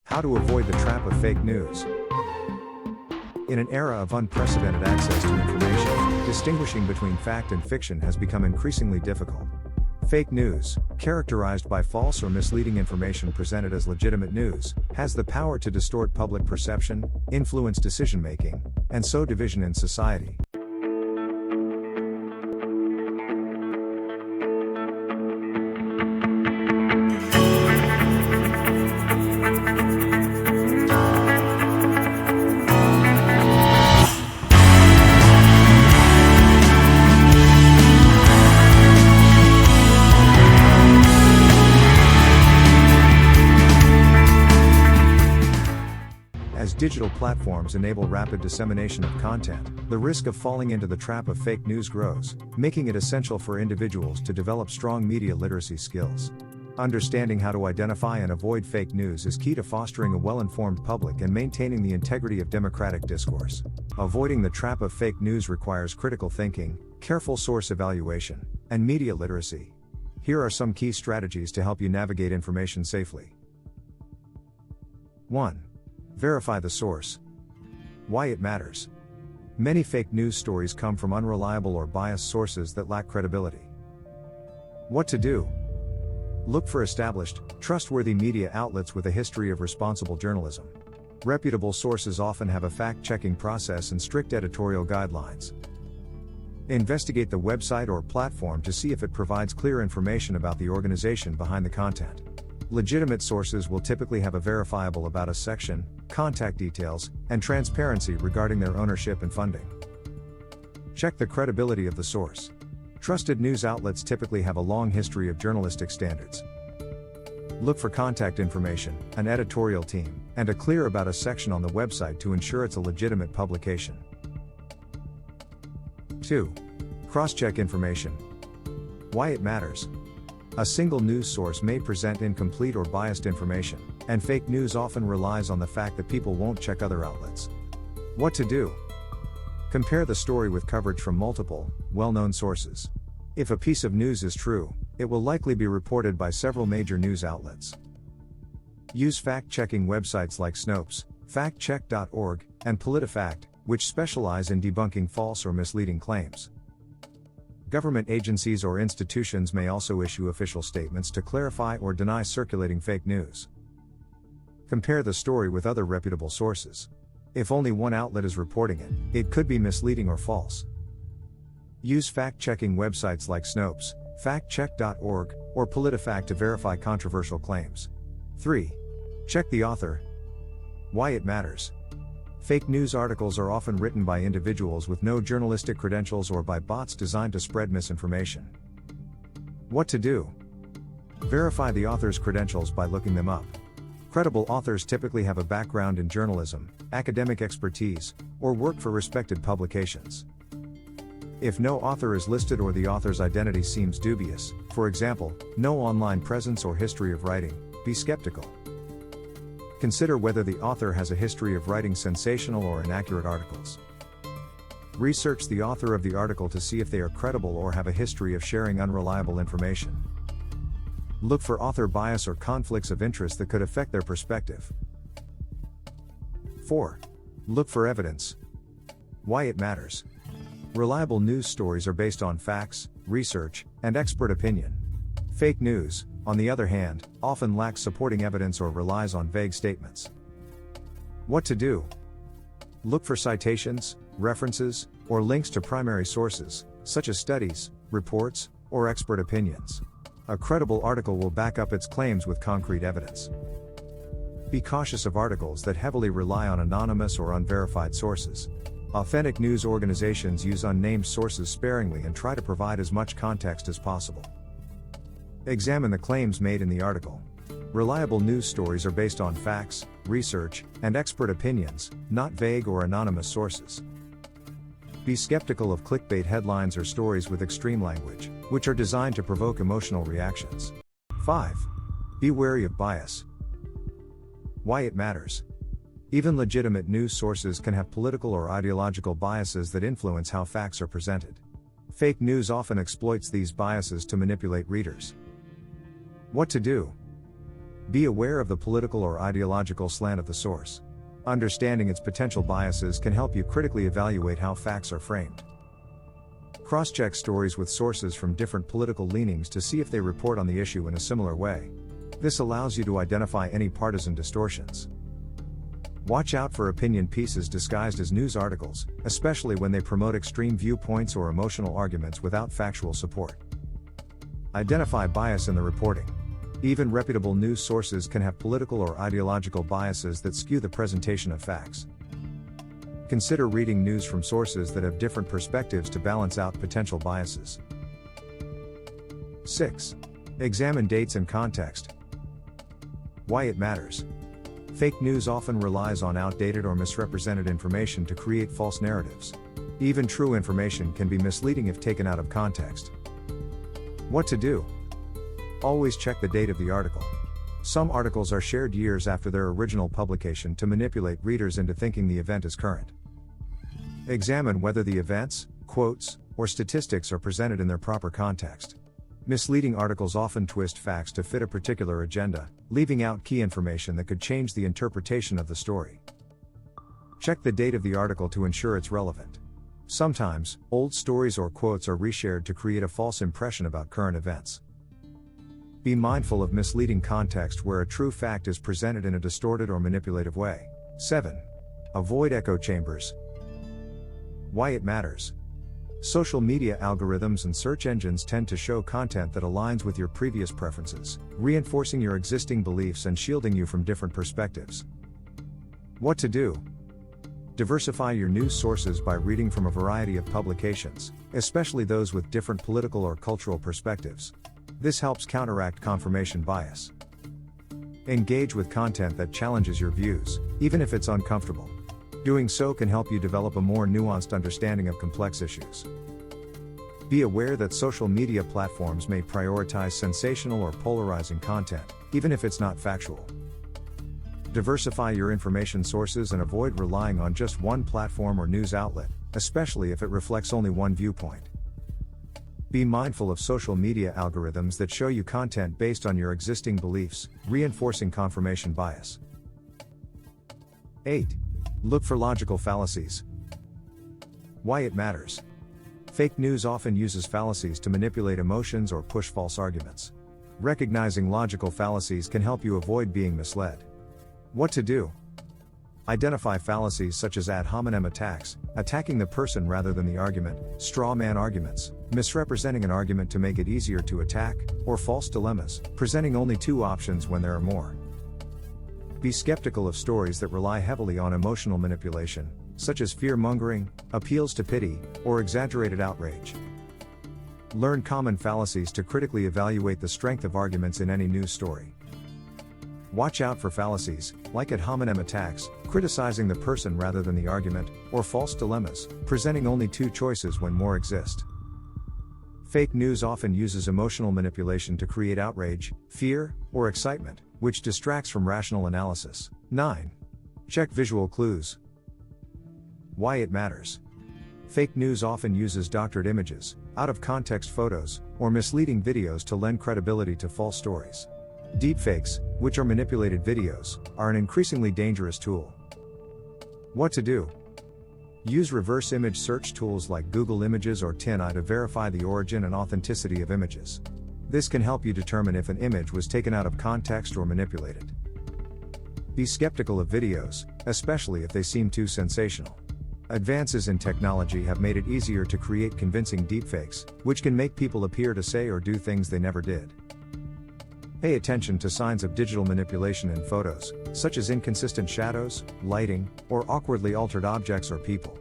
How to avoid the trap of fake news. In an era of unprecedented access to information, distinguishing between fact and fiction has become increasingly difficult. Fake news, characterized by false or misleading information presented as legitimate news, has the power to distort public perception, influence decision-making, and sow division in society. As digital platforms enable rapid dissemination of content, the risk of falling into the trap of fake news grows, making it essential for individuals to develop strong media literacy skills. Understanding how to identify and avoid fake news is key to fostering a well-informed public and maintaining the integrity of democratic discourse. Avoiding the trap of fake news requires critical thinking, careful source evaluation, and media literacy. Here are some key strategies to help you navigate information safely. 1. Verify the source. Why it matters. Many fake news stories come from unreliable or biased sources that lack credibility. What to do? Look for established, trustworthy media outlets with a history of responsible journalism. Reputable sources often have a fact-checking process and strict editorial guidelines. Investigate the website or platform to see if it provides clear information about the organization behind the content. Legitimate sources will typically have a verifiable about us section, contact details, and transparency regarding their ownership and funding. Check the credibility of the source. Trusted news outlets typically have a long history of journalistic standards. Look for contact information, an editorial team, and a clear about us section on the website to ensure it's a legitimate publication. 2. Cross-check information. Why it matters. A single news source may present incomplete or biased information, and fake news often relies on the fact that people won't check other outlets. What to do? Compare the story with coverage from multiple, well-known sources. If a piece of news is true, it will likely be reported by several major news outlets. Use fact-checking websites like Snopes, factcheck.org, and PolitiFact, which specialize in debunking false or misleading claims. Government agencies or institutions may also issue official statements to clarify or deny circulating fake news. Compare the story with other reputable sources. If only one outlet is reporting it, it could be misleading or false. Use fact-checking websites like Snopes, factcheck.org, or PolitiFact to verify controversial claims. 3. Check the author. Why it matters. Fake news articles are often written by individuals with no journalistic credentials or by bots designed to spread misinformation. What to do? Verify the author's credentials by looking them up. Credible authors typically have a background in journalism, academic expertise, or work for respected publications. If no author is listed or the author's identity seems dubious, for example, no online presence or history of writing, be skeptical. Consider whether the author has a history of writing sensational or inaccurate articles. Research the author of the article to see if they are credible or have a history of sharing unreliable information. Look for author bias or conflicts of interest that could affect their perspective. 4. Look for evidence. Why it matters. Reliable news stories are based on facts, research, and expert opinion. Fake news, on the other hand, often lacks supporting evidence or relies on vague statements. What to do? Look for citations, references, or links to primary sources, such as studies, reports, or expert opinions. A credible article will back up its claims with concrete evidence. Be cautious of articles that heavily rely on anonymous or unverified sources. Authentic news organizations use unnamed sources sparingly and try to provide as much context as possible. Examine the claims made in the article. Reliable news stories are based on facts, research, and expert opinions, not vague or anonymous sources. Be skeptical of clickbait headlines or stories with extreme language, which are designed to provoke emotional reactions. 5. Be wary of bias. Why it matters. Even legitimate news sources can have political or ideological biases that influence how facts are presented. Fake news often exploits these biases to manipulate readers. What to do? Be aware of the political or ideological slant of the source. Understanding its potential biases can help you critically evaluate how facts are framed. Cross-check stories with sources from different political leanings to see if they report on the issue in a similar way. This allows you to identify any partisan distortions. Watch out for opinion pieces disguised as news articles, especially when they promote extreme viewpoints or emotional arguments without factual support. Identify bias in the reporting. Even reputable news sources can have political or ideological biases that skew the presentation of facts. Consider reading news from sources that have different perspectives to balance out potential biases. 6. Examine dates and context. Why it matters. Fake news often relies on outdated or misrepresented information to create false narratives. Even true information can be misleading if taken out of context. What to do? Always check the date of the article. Some articles are shared years after their original publication to manipulate readers into thinking the event is current. Examine whether the events, quotes, or statistics are presented in their proper context. Misleading articles often twist facts to fit a particular agenda, leaving out key information that could change the interpretation of the story. Check the date of the article to ensure it's relevant. Sometimes, old stories or quotes are reshared to create a false impression about current events. Be mindful of misleading context where a true fact is presented in a distorted or manipulative way. 7. Avoid echo chambers. Why it matters. Social media algorithms and search engines tend to show content that aligns with your previous preferences, reinforcing your existing beliefs and shielding you from different perspectives. What to do? Diversify your news sources by reading from a variety of publications, especially those with different political or cultural perspectives. This helps counteract confirmation bias. Engage with content that challenges your views, even if it's uncomfortable. Doing so can help you develop a more nuanced understanding of complex issues. Be aware that social media platforms may prioritize sensational or polarizing content, even if it's not factual. Diversify your information sources and avoid relying on just one platform or news outlet, especially if it reflects only one viewpoint. Be mindful of social media algorithms that show you content based on your existing beliefs, reinforcing confirmation bias. 8. Look for logical fallacies. Why it matters. Fake news often uses fallacies to manipulate emotions or push false arguments. Recognizing logical fallacies can help you avoid being misled. What to do? Identify fallacies such as ad hominem attacks, attacking the person rather than the argument, straw man arguments, misrepresenting an argument to make it easier to attack, or false dilemmas, presenting only two options when there are more. Be skeptical of stories that rely heavily on emotional manipulation, such as fear-mongering, appeals to pity, or exaggerated outrage. Learn common fallacies to critically evaluate the strength of arguments in any news story. Watch out for fallacies, like ad hominem attacks, criticizing the person rather than the argument, or false dilemmas, presenting only two choices when more exist. Fake news often uses emotional manipulation to create outrage, fear, or excitement, which distracts from rational analysis. 9. Check visual clues. Why it matters. Fake news often uses doctored images, out-of-context photos, or misleading videos to lend credibility to false stories. Deepfakes, which are manipulated videos, are an increasingly dangerous tool. What to do? Use reverse image search tools like Google Images or TinEye to verify the origin and authenticity of images. This can help you determine if an image was taken out of context or manipulated. Be skeptical of videos, especially if they seem too sensational. Advances in technology have made it easier to create convincing deepfakes, which can make people appear to say or do things they never did. Pay attention to signs of digital manipulation in photos, such as inconsistent shadows, lighting, or awkwardly altered objects or people.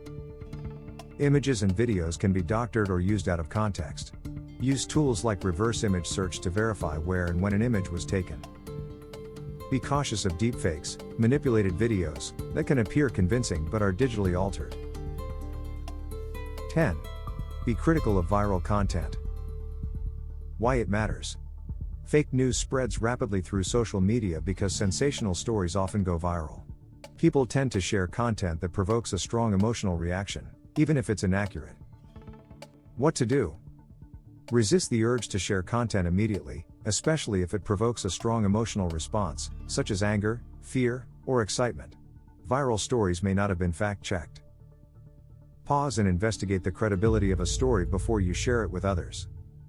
Images and videos can be doctored or used out of context. Use tools like reverse image search to verify where and when an image was taken. Be cautious of deepfakes, manipulated videos, that can appear convincing but are digitally altered. 10. Be critical of viral content. Why it matters. Fake news spreads rapidly through social media because sensational stories often go viral. People tend to share content that provokes a strong emotional reaction, even if it's inaccurate. What to do? Resist the urge to share content immediately, especially if it provokes a strong emotional response, such as anger, fear, or excitement. Viral stories may not have been fact-checked. Pause and investigate the credibility of a story before you share it with others.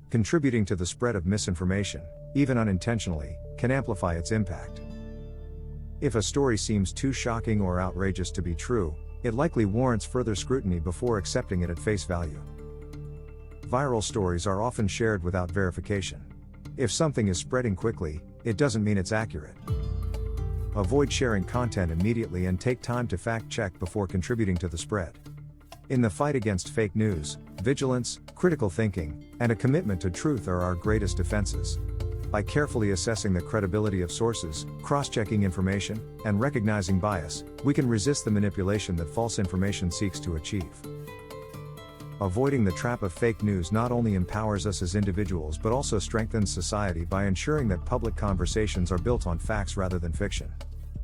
Contributing to the spread of misinformation, even unintentionally, can amplify its impact. If a story seems too shocking or outrageous to be true, it likely warrants further scrutiny before accepting it at face value. Viral stories are often shared without verification. If something is spreading quickly, it doesn't mean it's accurate. Avoid sharing content immediately and take time to fact-check before contributing to the spread. In the fight against fake news, vigilance, critical thinking, and a commitment to truth are our greatest defenses. By carefully assessing the credibility of sources, cross-checking information, and recognizing bias, we can resist the manipulation that false information seeks to achieve. Avoiding the trap of fake news not only empowers us as individuals but also strengthens society by ensuring that public conversations are built on facts rather than fiction.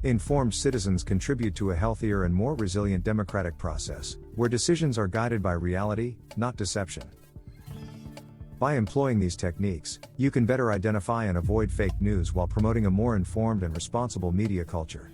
Informed citizens contribute to a healthier and more resilient democratic process, where decisions are guided by reality, not deception. By employing these techniques, you can better identify and avoid fake news while promoting a more informed and responsible media culture.